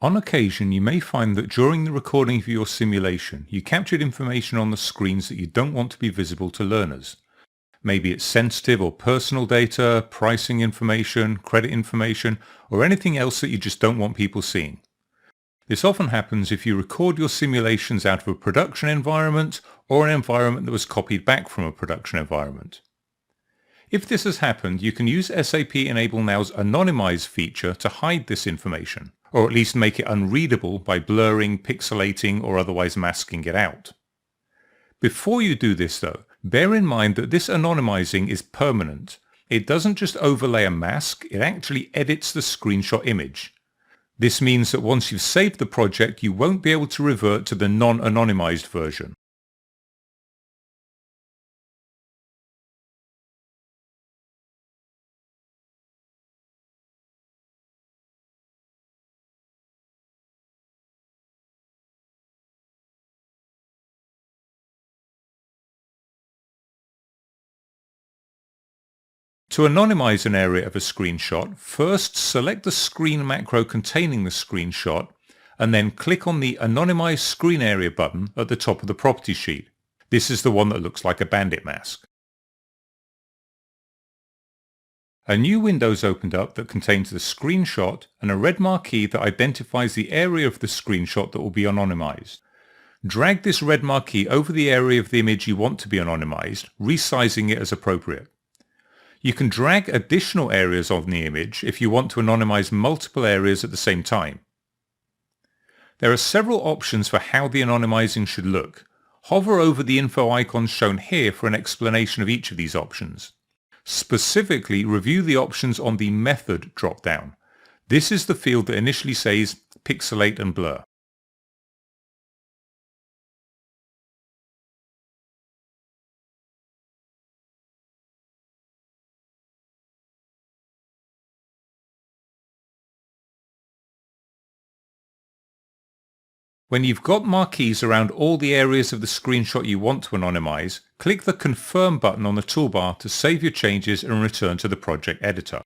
On occasion, you may find that during the recording of your simulation, you captured information on the screens that you don't want to be visible to learners. Maybe it's sensitive or personal data, pricing information, credit information, or anything else that you just don't want people seeing. This often happens if you record your simulations out of a production environment or an environment that was copied back from a production environment. If this has happened, you can use SAP Enable Now's Anonymize feature to hide this information, or at least make it unreadable by blurring, pixelating, or otherwise masking it out. Before you do this though, bear in mind that this anonymizing is permanent. It doesn't just overlay a mask, it actually edits the screenshot image. This means that once you've saved the project, you won't be able to revert to the non-anonymized version. To anonymize an area of a screenshot, first select the screen macro containing the screenshot and then click on the Anonymize Screen Area button at the top of the property sheet. This is the one that looks like a bandit mask. A new window is opened up that contains the screenshot and a red marquee that identifies the area of the screenshot that will be anonymized. Drag this red marquee over the area of the image you want to be anonymized, resizing it as appropriate. You can drag additional areas on the image if you want to anonymize multiple areas at the same time. There are several options for how the anonymizing should look. Hover over the info icons shown here for an explanation of each of these options. Specifically, review the options on the Method drop-down. This is the field that initially says Pixelate and Blur. When you've got marquees around all the areas of the screenshot you want to anonymize, click the Confirm button on the toolbar to save your changes and return to the project editor.